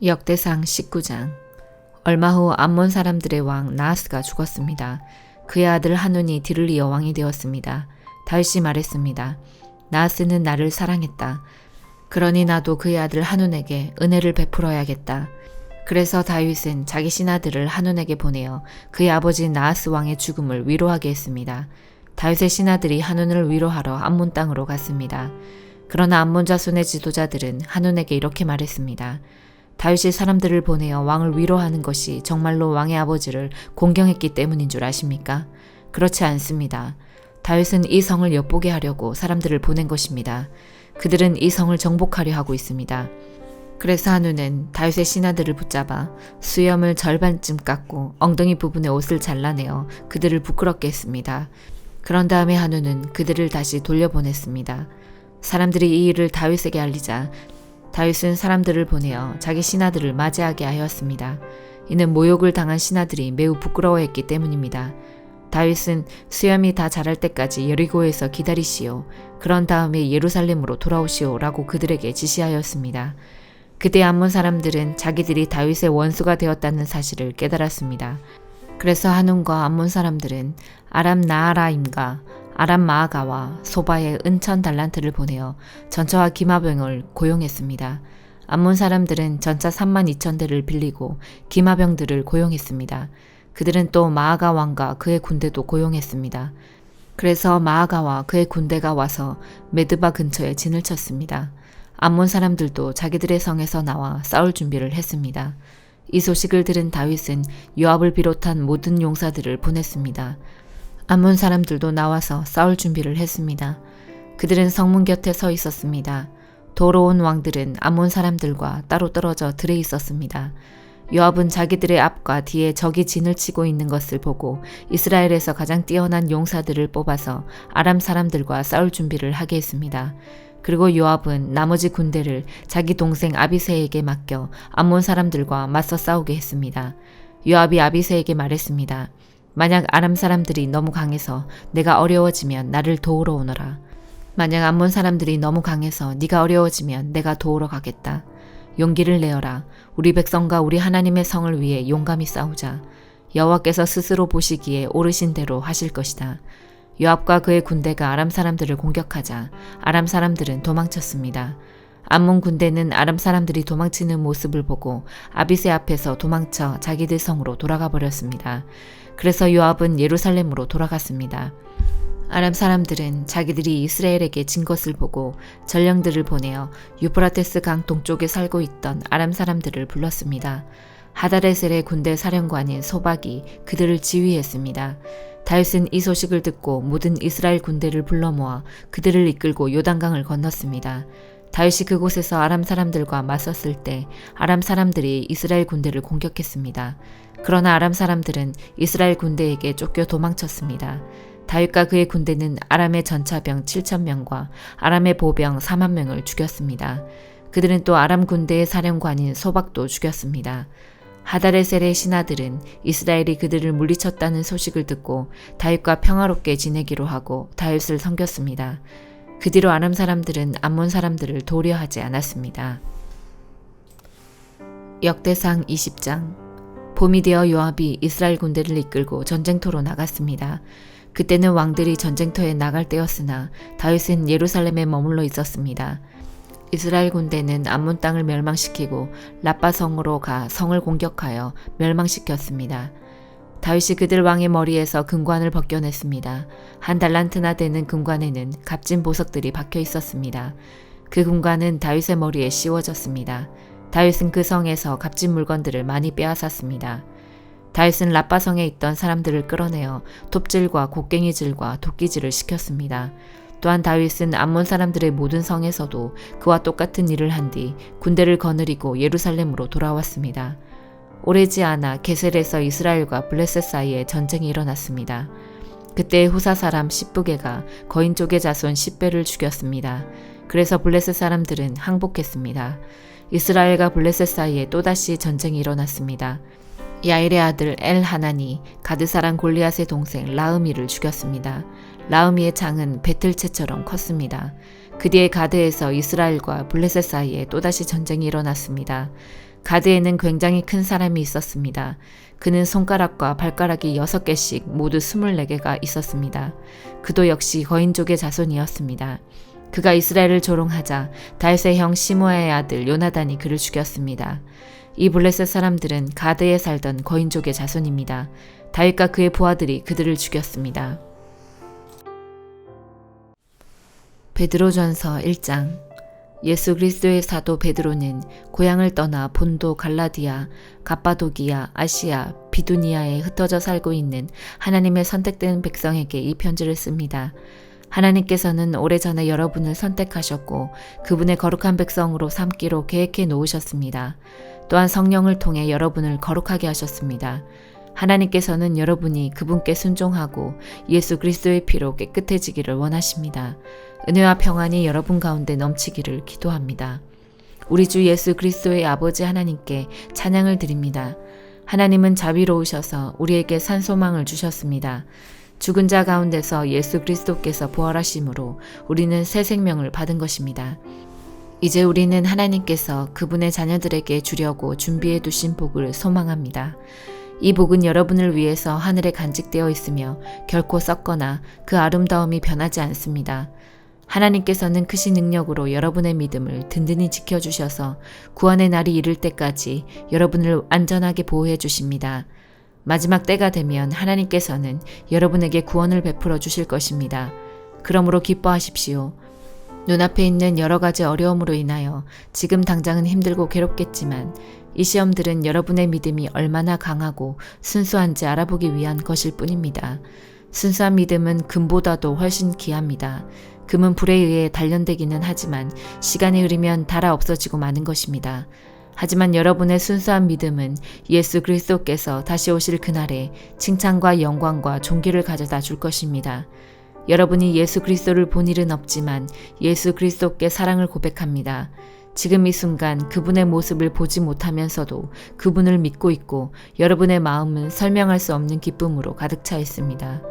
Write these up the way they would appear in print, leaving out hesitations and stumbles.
역대상 19장. 얼마 후 암몬 사람들의 왕 나하스가 죽었습니다. 그의 아들 하눈이 뒤를 이어 왕이 되었습니다. 다윗이 말했습니다. 나하스는 나를 사랑했다. 그러니 나도 그의 아들 하눈에게 은혜를 베풀어야겠다. 그래서 다윗은 자기 신하들을 하눈에게 보내어 그의 아버지 나하스 왕의 죽음을 위로하게 했습니다. 다윗의 신하들이 하눈을 위로하러 암몬 땅으로 갔습니다. 그러나 암몬 자손의 지도자들은 하눈에게 이렇게 말했습니다. 다윗이 사람들을 보내어 왕을 위로하는 것이 정말로 왕의 아버지를 공경했기 때문인 줄 아십니까? 그렇지 않습니다. 다윗은 이 성을 엿보게 하려고 사람들을 보낸 것입니다. 그들은 이 성을 정복하려 하고 있습니다. 그래서 하눈은 다윗의 신하들을 붙잡아 수염을 절반쯤 깎고 엉덩이 부분에 옷을 잘라내어 그들을 부끄럽게 했습니다. 그런 다음에 하눈은 그들을 다시 돌려보냈습니다. 사람들이 이 일을 다윗에게 알리자 다윗은 사람들을 보내어 자기 신하들을 맞이하게 하였습니다. 이는 모욕을 당한 신하들이 매우 부끄러워했기 때문입니다. 다윗은 수염이 다 자랄 때까지 여리고에서 기다리시오. 그런 다음에 예루살렘으로 돌아오시오 라고 그들에게 지시하였습니다. 그때 암몬 사람들은 자기들이 다윗의 원수가 되었다는 사실을 깨달았습니다. 그래서 하눈과 암몬 사람들은 아람 나하라임과 아람 마아가와 소바의 은천 달란트를 보내어 전차와 기마병을 고용했습니다. 암몬 사람들은 전차 32,000대를 빌리고 기마병들을 고용했습니다. 그들은 또 마아가 왕과 그의 군대도 고용했습니다. 그래서 마아가와 그의 군대가 와서 메드바 근처에 진을 쳤습니다. 암몬 사람들도 자기들의 성에서 나와 싸울 준비를 했습니다. 이 소식을 들은 다윗은 요압을 비롯한 모든 용사들을 보냈습니다. 암몬 사람들도 나와서 싸울 준비를 했습니다. 그들은 성문 곁에 서 있었습니다. 도로온 왕들은 암몬 사람들과 따로 떨어져 들에 있었습니다. 요압은 자기들의 앞과 뒤에 적이 진을 치고 있는 것을 보고 이스라엘에서 가장 뛰어난 용사들을 뽑아서 아람 사람들과 싸울 준비를 하게 했습니다. 그리고 요압은 나머지 군대를 자기 동생 아비새에게 맡겨 암몬 사람들과 맞서 싸우게 했습니다. 요압이 아비새에게 말했습니다. 만약 아람 사람들이 너무 강해서 내가 어려워지면 나를 도우러 오너라. 만약 암몬 사람들이 너무 강해서 네가 어려워지면 내가 도우러 가겠다. 용기를 내어라. 우리 백성과 우리 하나님의 성을 위해 용감히 싸우자. 여호와께서 스스로 보시기에 옳으신 대로 하실 것이다. 요압과 그의 군대가 아람 사람들을 공격하자 아람 사람들은 도망쳤습니다. 암몬 군대는 아람 사람들이 도망치는 모습을 보고 아비새 앞에서 도망쳐 자기들 성으로 돌아가 버렸습니다. 그래서 요압은 예루살렘으로 돌아갔습니다. 아람 사람들은 자기들이 이스라엘에게 진 것을 보고 전령들을 보내어 유프라테스 강 동쪽에 살고 있던 아람 사람들을 불렀습니다. 하다레셀의 군대 사령관인 소박이 그들을 지휘했습니다. 다윗은 이 소식을 듣고 모든 이스라엘 군대를 불러 모아 그들을 이끌고 요단강을 건넜습니다. 다윗이 그곳에서 아람 사람들과 맞섰을 때 아람 사람들이 이스라엘 군대를 공격했습니다. 그러나 아람 사람들은 이스라엘 군대에게 쫓겨 도망쳤습니다. 다윗과 그의 군대는 아람의 전차병 7,000명과 아람의 보병 4만 명을 죽였습니다. 그들은 또 아람 군대의 사령관인 소박도 죽였습니다. 하다레셀의 신하들은 이스라엘이 그들을 물리쳤다는 소식을 듣고 다윗과 평화롭게 지내기로 하고 다윗을 섬겼습니다. 그 뒤로 아람 사람들은 암몬 사람들을 도려하지 않았습니다. 역대상 20장. 봄이 되어 요압이 이스라엘 군대를 이끌고 전쟁터로 나갔습니다. 그때는 왕들이 전쟁터에 나갈 때였으나 다윗은 예루살렘에 머물러 있었습니다. 이스라엘 군대는 암몬 땅을 멸망시키고 라빠 성으로 가 성을 공격하여 멸망시켰습니다. 다윗이 그들 왕의 머리에서 금관을 벗겨냈습니다. 한 달란트나 되는 금관에는 값진 보석들이 박혀 있었습니다. 그 금관은 다윗의 머리에 씌워졌습니다. 다윗은 그 성에서 값진 물건들을 많이 빼앗았습니다. 다윗은 라빠 성에 있던 사람들을 끌어내어 톱질과 곡괭이질과 도끼질을 시켰습니다. 또한 다윗은 암몬 사람들의 모든 성에서도 그와 똑같은 일을 한 뒤 군대를 거느리고 예루살렘으로 돌아왔습니다. 오래지 않아 게셀에서 이스라엘과 블레셋 사이에 전쟁이 일어났습니다. 그때 후사 사람 십부게가 거인 쪽의 자손 10배를 죽였습니다. 그래서 블레셋 사람들은 항복했습니다. 이스라엘과 블레셋 사이에 또다시 전쟁이 일어났습니다. 야일의 아들 엘하나니 가드 사람 골리앗의 동생 라흐미를 죽였습니다. 라흐미의 창은 배틀채처럼 컸습니다. 그 뒤에 가드에서 이스라엘과 블레셋 사이에 또다시 전쟁이 일어났습니다. 가드에는 굉장히 큰 사람이 있었습니다. 그는 손가락과 발가락이 6개씩 모두 24개가 있었습니다. 그도 역시 거인족의 자손이었습니다. 그가 이스라엘을 조롱하자 다윗의 형 시므아의 아들 요나단이 그를 죽였습니다. 이 블레셋 사람들은 가드에 살던 거인족의 자손입니다. 다윗과 그의 부하들이 그들을 죽였습니다. 베드로전서 1장. 예수 그리스도의 사도 베드로는 고향을 떠나 본도, 갈라디아, 갑바도기아, 아시아, 비두니아에 흩어져 살고 있는 하나님의 선택된 백성에게 이 편지를 씁니다. 하나님께서는 오래전에 여러분을 선택하셨고 그분의 거룩한 백성으로 삼기로 계획해 놓으셨습니다. 또한 성령을 통해 여러분을 거룩하게 하셨습니다. 하나님께서는 여러분이 그분께 순종하고 예수 그리스도의 피로 깨끗해지기를 원하십니다. 은혜와 평안이 여러분 가운데 넘치기를 기도합니다. 우리 주 예수 그리스도의 아버지 하나님께 찬양을 드립니다. 하나님은 자비로우셔서 우리에게 산소망을 주셨습니다. 죽은 자 가운데서 예수 그리스도께서 부활하심으로 우리는 새 생명을 받은 것입니다. 이제 우리는 하나님께서 그분의 자녀들에게 주려고 준비해 두신 복을 소망합니다. 이 복은 여러분을 위해서 하늘에 간직되어 있으며 결코 썩거나 그 아름다움이 변하지 않습니다. 하나님께서는 크신 능력으로 여러분의 믿음을 든든히 지켜주셔서 구원의 날이 이를 때까지 여러분을 안전하게 보호해 주십니다. 마지막 때가 되면 하나님께서는 여러분에게 구원을 베풀어 주실 것입니다. 그러므로 기뻐하십시오. 눈앞에 있는 여러 가지 어려움으로 인하여 지금 당장은 힘들고 괴롭겠지만 이 시험들은 여러분의 믿음이 얼마나 강하고 순수한지 알아보기 위한 것일 뿐입니다. 순수한 믿음은 금보다도 훨씬 귀합니다. 금은 불에 의해 단련되기는 하지만 시간이 흐르면 닳아 없어지고 마는 것입니다. 하지만 여러분의 순수한 믿음은 예수 그리스도께서 다시 오실 그날에 칭찬과 영광과 존귀를 가져다 줄 것입니다. 여러분이 예수 그리스도를 본 일은 없지만 예수 그리스도께 사랑을 고백합니다. 지금 이 순간 그분의 모습을 보지 못하면서도 그분을 믿고 있고 여러분의 마음은 설명할 수 없는 기쁨으로 가득 차 있습니다.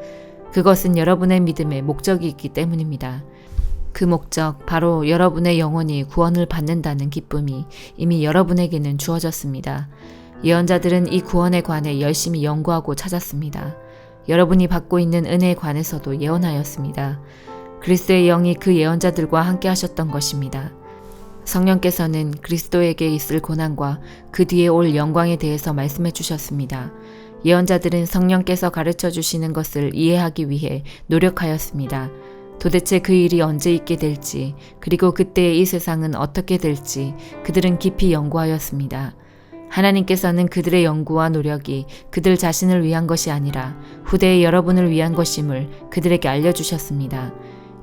그것은 여러분의 믿음의 목적이 있기 때문입니다. 그 목적, 바로 여러분의 영혼이 구원을 받는다는 기쁨이 이미 여러분에게는 주어졌습니다. 예언자들은 이 구원에 관해 열심히 연구하고 찾았습니다. 여러분이 받고 있는 은혜에 관해서도 예언하였습니다. 그리스도의 영이 그 예언자들과 함께 하셨던 것입니다. 성령께서는 그리스도에게 있을 고난과 그 뒤에 올 영광에 대해서 말씀해 주셨습니다. 예언자들은 성령께서 가르쳐 주시는 것을 이해하기 위해 노력하였습니다. 도대체 그 일이 언제 있게 될지, 그리고 그때 이 세상은 어떻게 될지 그들은 깊이 연구하였습니다. 하나님께서는 그들의 연구와 노력이 그들 자신을 위한 것이 아니라 후대의 여러분을 위한 것임을 그들에게 알려주셨습니다.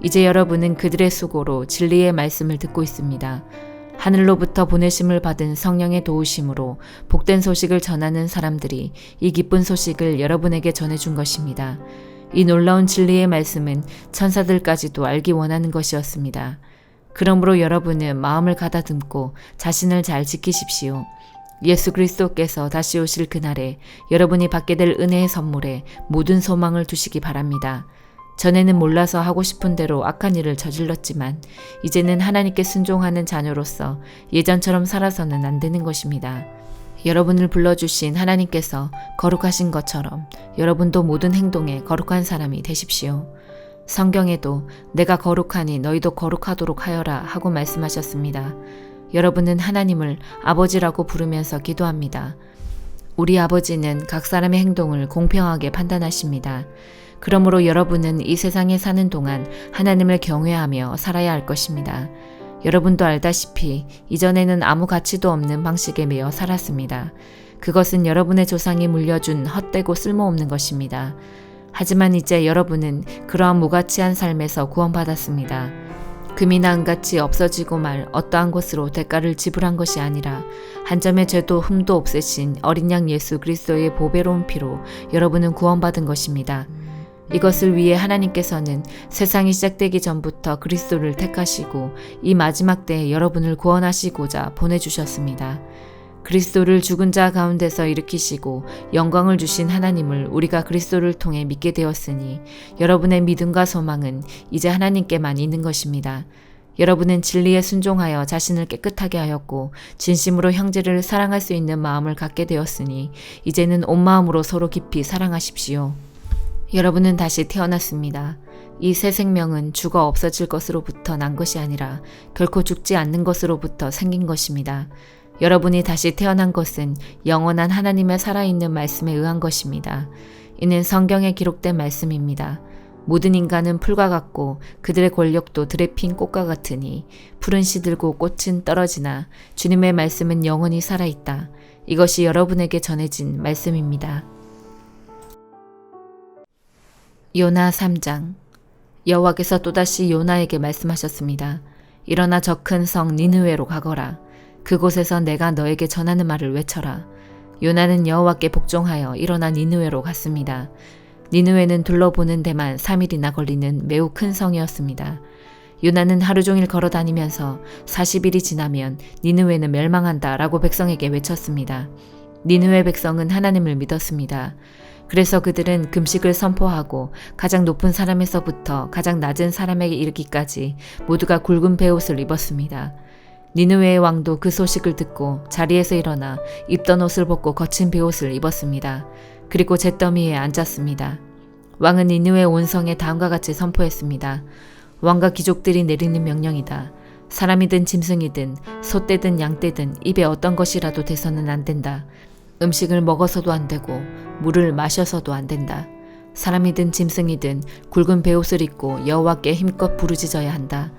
이제 여러분은 그들의 수고로 진리의 말씀을 듣고 있습니다. 하늘로부터 보내심을 받은 성령의 도우심으로 복된 소식을 전하는 사람들이 이 기쁜 소식을 여러분에게 전해준 것입니다. 이 놀라운 진리의 말씀은 천사들까지도 알기 원하는 것이었습니다. 그러므로 여러분은 마음을 가다듬고 자신을 잘 지키십시오. 예수 그리스도께서 다시 오실 그날에 여러분이 받게 될 은혜의 선물에 모든 소망을 두시기 바랍니다. 전에는 몰라서 하고 싶은 대로 악한 일을 저질렀지만 이제는 하나님께 순종하는 자녀로서 예전처럼 살아서는 안 되는 것입니다. 여러분을 불러주신 하나님께서 거룩하신 것처럼 여러분도 모든 행동에 거룩한 사람이 되십시오. 성경에도 내가 거룩하니 너희도 거룩하도록 하여라 하고 말씀하셨습니다. 여러분은 하나님을 아버지라고 부르면서 기도합니다. 우리 아버지는 각 사람의 행동을 공평하게 판단하십니다. 그러므로 여러분은 이 세상에 사는 동안 하나님을 경외하며 살아야 할 것입니다. 여러분도 알다시피 이전에는 아무 가치도 없는 방식에 매여 살았습니다. 그것은 여러분의 조상이 물려준 헛되고 쓸모없는 것입니다. 하지만 이제 여러분은 그러한 무가치한 삶에서 구원받았습니다. 금이나 은같이 없어지고 말 어떠한 것으로 대가를 지불한 것이 아니라 한 점의 죄도 흠도 없애신 어린 양 예수 그리스도의 보배로운 피로 여러분은 구원받은 것입니다. 이것을 위해 하나님께서는 세상이 시작되기 전부터 그리스도를 택하시고 이 마지막 때에 여러분을 구원하시고자 보내주셨습니다. 그리스도를 죽은 자 가운데서 일으키시고 영광을 주신 하나님을 우리가 그리스도를 통해 믿게 되었으니 여러분의 믿음과 소망은 이제 하나님께만 있는 것입니다. 여러분은 진리에 순종하여 자신을 깨끗하게 하였고 진심으로 형제를 사랑할 수 있는 마음을 갖게 되었으니 이제는 온 마음으로 서로 깊이 사랑하십시오. 여러분은 다시 태어났습니다. 이 새 생명은 죽어 없어질 것으로부터 난 것이 아니라 결코 죽지 않는 것으로부터 생긴 것입니다. 여러분이 다시 태어난 것은 영원한 하나님의 살아있는 말씀에 의한 것입니다. 이는 성경에 기록된 말씀입니다. 모든 인간은 풀과 같고 그들의 권력도 들에 핀 꽃과 같으니 풀은 시들고 꽃은 떨어지나 주님의 말씀은 영원히 살아있다. 이것이 여러분에게 전해진 말씀입니다. 요나 3장. 여호와께서 또다시 요나에게 말씀하셨습니다. 일어나 저 큰 성 니느웨로 가거라. 그곳에서 내가 너에게 전하는 말을 외쳐라. 요나는 여호와께 복종하여 일어나 니느웨로 갔습니다. 니느웨는 둘러보는 데만 3일이나 걸리는 매우 큰 성이었습니다. 요나는 하루 종일 걸어다니면서 40일이 지나면 니느웨는 멸망한다 라고 백성에게 외쳤습니다. 니느웨 백성은 하나님을 믿었습니다. 그래서 그들은 금식을 선포하고 가장 높은 사람에서부터 가장 낮은 사람에게 이르기까지 모두가 굵은 베옷을 입었습니다. 니느웨의 왕도 그 소식을 듣고 자리에서 일어나 입던 옷을 벗고 거친 베옷을 입었습니다. 그리고 잿더미에 앉았습니다. 왕은 니느웨 온 성에 다음과 같이 선포했습니다. 왕과 귀족들이 내리는 명령이다. 사람이든 짐승이든 소떼든 양떼든 입에 어떤 것이라도 대서는 안 된다. 음식을 먹어서도 안 되고 물을 마셔서도 안 된다. 사람이든 짐승이든 굵은 베옷을 입고 여호와께 힘껏 부르짖어야 한다.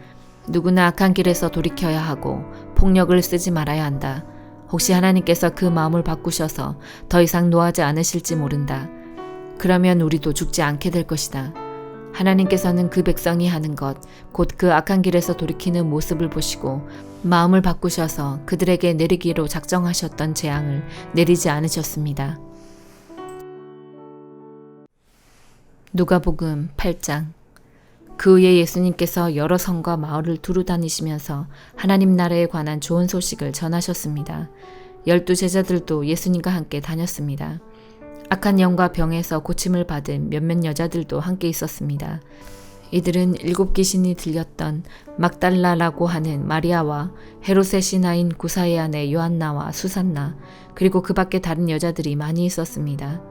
누구나 악한 길에서 돌이켜야 하고 폭력을 쓰지 말아야 한다. 혹시 하나님께서 그 마음을 바꾸셔서 더 이상 노하지 않으실지 모른다. 그러면 우리도 죽지 않게 될 것이다. 하나님께서는 그 백성이 하는 것, 곧 그 악한 길에서 돌이키는 모습을 보시고 마음을 바꾸셔서 그들에게 내리기로 작정하셨던 재앙을 내리지 않으셨습니다. 누가복음 8장. 그 후에 예수님께서 여러 성과 마을을 두루 다니시면서 하나님 나라에 관한 좋은 소식을 전하셨습니다. 12 제자들도 예수님과 함께 다녔습니다. 악한 영과 병에서 고침을 받은 몇몇 여자들도 함께 있었습니다. 이들은 7 귀신이 들렸던 막달라라고 하는 마리아와 헤롯의 신하인 구사의 아내 요한나와 수산나 그리고 그 밖에 다른 여자들이 많이 있었습니다.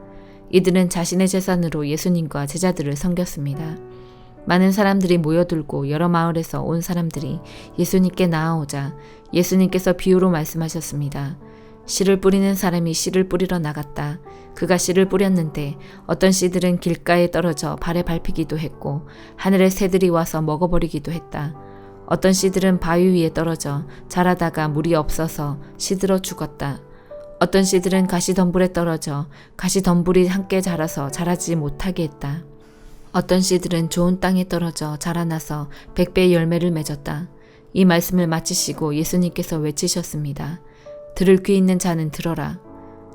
이들은 자신의 재산으로 예수님과 제자들을 섬겼습니다. 많은 사람들이 모여들고 여러 마을에서 온 사람들이 예수님께 나아오자 예수님께서 비유로 말씀하셨습니다. 씨를 뿌리는 사람이 씨를 뿌리러 나갔다. 그가 씨를 뿌렸는데 어떤 씨들은 길가에 떨어져 발에 밟히기도 했고 하늘의 새들이 와서 먹어버리기도 했다. 어떤 씨들은 바위 위에 떨어져 자라다가 물이 없어서 시들어 죽었다. 어떤 씨들은 가시덤불에 떨어져 가시덤불이 함께 자라서 자라지 못하게 했다. 어떤 씨들은 좋은 땅에 떨어져 자라나서 100배의 열매를 맺었다. 이 말씀을 마치시고 예수님께서 외치셨습니다. 들을 귀 있는 자는 들어라.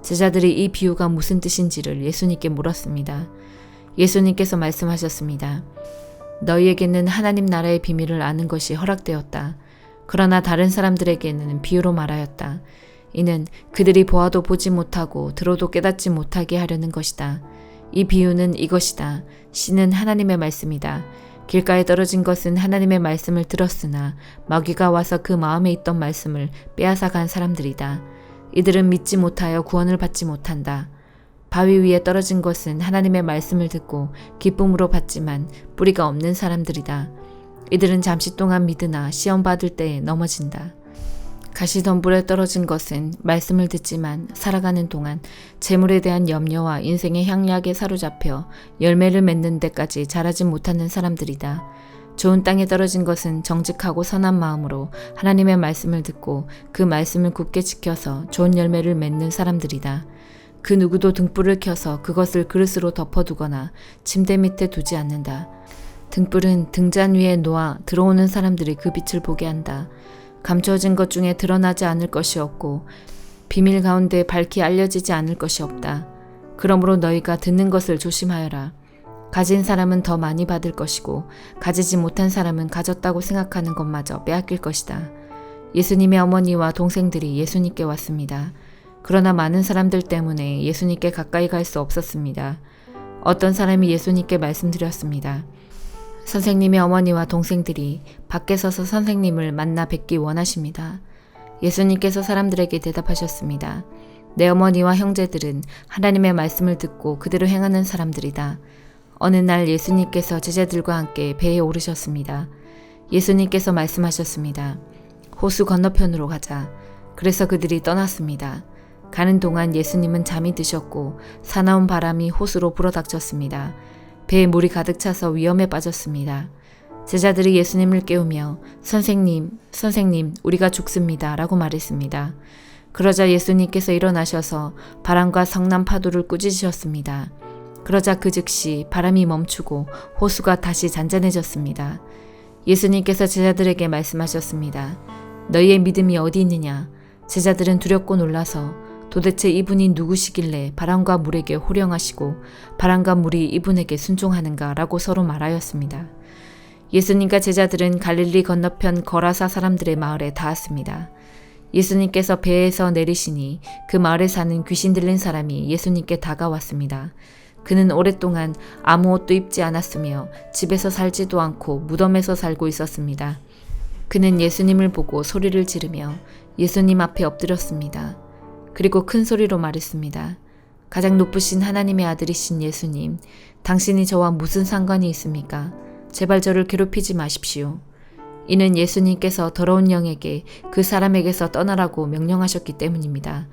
제자들이 이 비유가 무슨 뜻인지를 예수님께 물었습니다. 예수님께서 말씀하셨습니다. 너희에게는 하나님 나라의 비밀을 아는 것이 허락되었다. 그러나 다른 사람들에게는 비유로 말하였다. 이는 그들이 보아도 보지 못하고 들어도 깨닫지 못하게 하려는 것이다. 이 비유는 이것이다. 씨는 하나님의 말씀이다. 길가에 떨어진 것은 하나님의 말씀을 들었으나 마귀가 와서 그 마음에 있던 말씀을 빼앗아 간 사람들이다. 이들은 믿지 못하여 구원을 받지 못한다. 바위 위에 떨어진 것은 하나님의 말씀을 듣고 기쁨으로 받지만 뿌리가 없는 사람들이다. 이들은 잠시 동안 믿으나 시험 받을 때에 넘어진다. 가시덤불에 떨어진 것은 말씀을 듣지만 살아가는 동안 재물에 대한 염려와 인생의 향락에 사로잡혀 열매를 맺는 데까지 자라지 못하는 사람들이다. 좋은 땅에 떨어진 것은 정직하고 선한 마음으로 하나님의 말씀을 듣고 그 말씀을 굳게 지켜서 좋은 열매를 맺는 사람들이다. 그 누구도 등불을 켜서 그것을 그릇으로 덮어두거나 침대 밑에 두지 않는다. 등불은 등잔 위에 놓아 들어오는 사람들이 그 빛을 보게 한다. 감춰진 것 중에 드러나지 않을 것이 없고 비밀 가운데 밝히 알려지지 않을 것이 없다. 그러므로 너희가 듣는 것을 조심하여라. 가진 사람은 더 많이 받을 것이고 가지지 못한 사람은 가졌다고 생각하는 것마저 빼앗길 것이다. 예수님의 어머니와 동생들이 예수님께 왔습니다. 그러나 많은 사람들 때문에 예수님께 가까이 갈 수 없었습니다. 어떤 사람이 예수님께 말씀드렸습니다. 선생님의 어머니와 동생들이 밖에 서서 선생님을 만나 뵙기 원하십니다. 예수님께서 사람들에게 대답하셨습니다. 내 어머니와 형제들은 하나님의 말씀을 듣고 그대로 행하는 사람들이다. 어느 날 예수님께서 제자들과 함께 배에 오르셨습니다. 예수님께서 말씀하셨습니다. 호수 건너편으로 가자. 그래서 그들이 떠났습니다. 가는 동안 예수님은 잠이 드셨고 사나운 바람이 호수로 불어닥쳤습니다. 배에 물이 가득 차서 위험에 빠졌습니다. 제자들이 예수님을 깨우며 선생님, 우리가 죽습니다. 라고 말했습니다. 그러자 예수님께서 일어나셔서 바람과 성난 파도를 꾸짖으셨습니다. 그러자 그 즉시 바람이 멈추고 호수가 다시 잔잔해졌습니다. 예수님께서 제자들에게 말씀하셨습니다. 너희의 믿음이 어디 있느냐? 제자들은 두렵고 놀라서 도대체 이분이 누구시길래 바람과 물에게 호령하시고 바람과 물이 이분에게 순종하는가 라고 서로 말하였습니다. 예수님과 제자들은 갈릴리 건너편 거라사 사람들의 마을에 닿았습니다. 예수님께서 배에서 내리시니 그 마을에 사는 귀신 들린 사람이 예수님께 다가왔습니다. 그는 오랫동안 아무 옷도 입지 않았으며 집에서 살지도 않고 무덤에서 살고 있었습니다. 그는 예수님을 보고 소리를 지르며 예수님 앞에 엎드렸습니다. 그리고 큰 소리로 말했습니다. 가장 높으신 하나님의 아들이신 예수님, 당신이 저와 무슨 상관이 있습니까? 제발 저를 괴롭히지 마십시오. 이는 예수님께서 더러운 영에게 그 사람에게서 떠나라고 명령하셨기 때문입니다.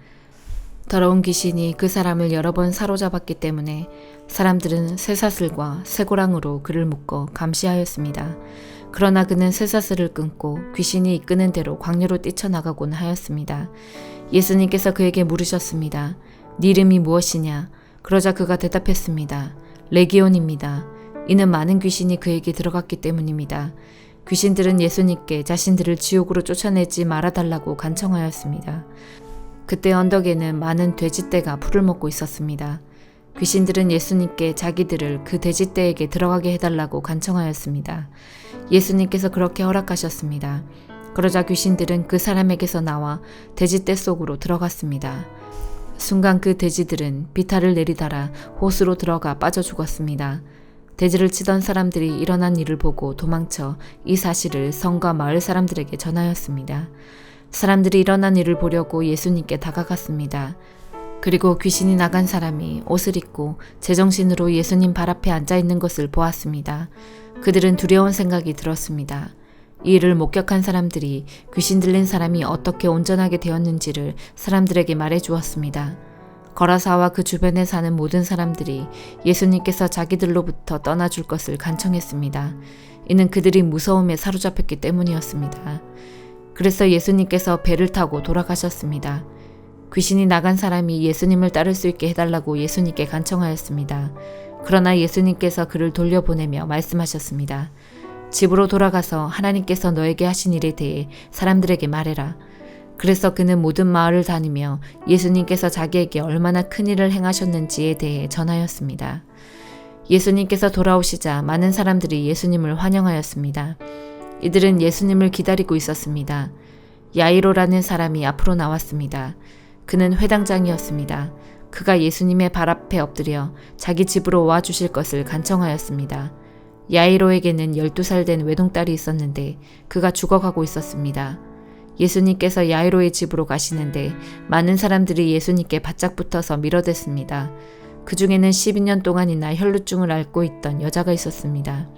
더러운 귀신이 그 사람을 여러 번 사로잡았기 때문에 사람들은 쇠사슬과 쇠고랑으로 그를 묶어 감시하였습니다. 그러나 그는 쇠사슬을 끊고 귀신이 이끄는 대로 광야로 뛰쳐나가곤 하였습니다. 예수님께서 그에게 물으셨습니다. 네 이름이 무엇이냐? 그러자 그가 대답했습니다. 레기온입니다. 이는 많은 귀신이 그에게 들어갔기 때문입니다. 귀신들은 예수님께 자신들을 지옥으로 쫓아내지 말아달라고 간청하였습니다. 그때 언덕에는 많은 돼지떼가 풀을 먹고 있었습니다. 귀신들은 예수님께 자기들을 그 돼지떼에게 들어가게 해달라고 간청하였습니다. 예수님께서 그렇게 허락하셨습니다. 그러자 귀신들은 그 사람에게서 나와 돼지떼 속으로 들어갔습니다. 순간 그 돼지들은 비탈을 내리달아 호수로 들어가 빠져 죽었습니다. 돼지를 치던 사람들이 일어난 일을 보고 도망쳐 이 사실을 성과 마을 사람들에게 전하였습니다. 사람들이 일어난 일을 보려고 예수님께 다가갔습니다. 그리고 귀신이 나간 사람이 옷을 입고 제정신으로 예수님 발 앞에 앉아 있는 것을 보았습니다. 그들은 두려운 생각이 들었습니다. 이 일을 목격한 사람들이 귀신 들린 사람이 어떻게 온전하게 되었는지를 사람들에게 말해 주었습니다. 거라사와 그 주변에 사는 모든 사람들이 예수님께서 자기들로부터 떠나줄 것을 간청했습니다. 이는 그들이 무서움에 사로잡혔기 때문이었습니다. 그래서 예수님께서 배를 타고 돌아가셨습니다. 귀신이 나간 사람이 예수님을 따를 수 있게 해달라고 예수님께 간청하였습니다. 그러나 예수님께서 그를 돌려보내며 말씀하셨습니다. 집으로 돌아가서 하나님께서 너에게 하신 일에 대해 사람들에게 말해라. 그래서 그는 모든 마을을 다니며 예수님께서 자기에게 얼마나 큰 일을 행하셨는지에 대해 전하였습니다. 예수님께서 돌아오시자 많은 사람들이 예수님을 환영하였습니다. 이들은 예수님을 기다리고 있었습니다. 야이로라는 사람이 앞으로 나왔습니다. 그는 회당장이었습니다. 그가 예수님의 발 앞에 엎드려 자기 집으로 와 주실 것을 간청하였습니다. 야이로에게는 12살 된 외동딸이 있었는데 그가 죽어가고 있었습니다. 예수님께서 야이로의 집으로 가시는데 많은 사람들이 예수님께 바짝 붙어서 밀어댔습니다. 그 중에는 12년 동안이나 혈루증을 앓고 있던 여자가 있었습니다.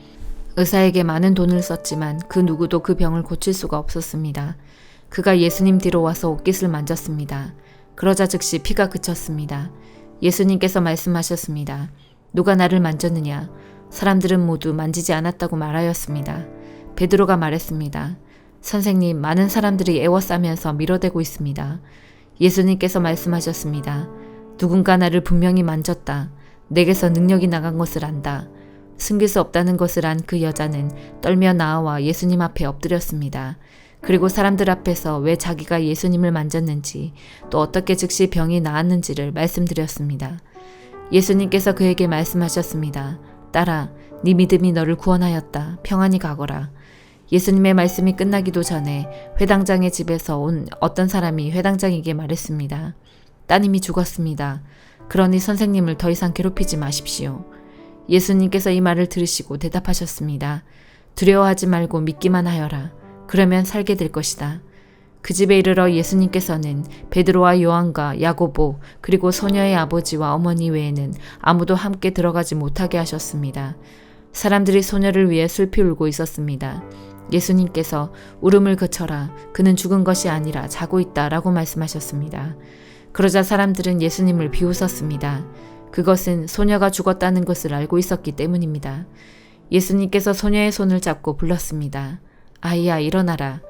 의사에게 많은 돈을 썼지만 그 누구도 그 병을 고칠 수가 없었습니다. 그가 예수님 뒤로 와서 옷깃을 만졌습니다. 그러자 즉시 피가 그쳤습니다. 예수님께서 말씀하셨습니다. 누가 나를 만졌느냐? 사람들은 모두 만지지 않았다고 말하였습니다. 베드로가 말했습니다. 선생님, 많은 사람들이 애워싸면서 밀어대고 있습니다. 예수님께서 말씀하셨습니다. 누군가 나를 분명히 만졌다. 내게서 능력이 나간 것을 안다. 숨길 수 없다는 것을 안 그 여자는 떨며 나와 예수님 앞에 엎드렸습니다. 그리고 사람들 앞에서 왜 자기가 예수님을 만졌는지 또 어떻게 즉시 병이 나았는지를 말씀드렸습니다. 예수님께서 그에게 말씀하셨습니다. 딸아, 네 믿음이 너를 구원하였다. 평안히 가거라. 예수님의 말씀이 끝나기도 전에 회당장의 집에서 온 어떤 사람이 회당장에게 말했습니다. 따님이 죽었습니다. 그러니 선생님을 더 이상 괴롭히지 마십시오. 예수님께서 이 말을 들으시고 대답하셨습니다. 두려워하지 말고 믿기만 하여라. 그러면 살게 될 것이다. 그 집에 이르러 예수님께서는 베드로와 요한과 야고보 그리고 소녀의 아버지와 어머니 외에는 아무도 함께 들어가지 못하게 하셨습니다. 사람들이 소녀를 위해 슬피 울고 있었습니다. 예수님께서 울음을 그쳐라. 그는 죽은 것이 아니라 자고 있다 라고 말씀하셨습니다. 그러자 사람들은 예수님을 비웃었습니다. 그것은 소녀가 죽었다는 것을 알고 있었기 때문입니다. 예수님께서 소녀의 손을 잡고 불렀습니다. 아이야, 일어나라.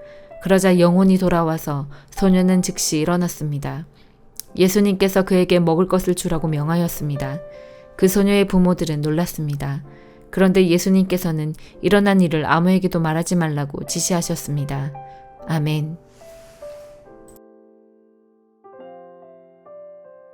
그러자 영혼이 돌아와서 소녀는 즉시 일어났습니다. 예수님께서 그에게 먹을 것을 주라고 명하였습니다. 그 소녀의 부모들은 놀랐습니다. 그런데 예수님께서는 일어난 일을 아무에게도 말하지 말라고 지시하셨습니다. 아멘.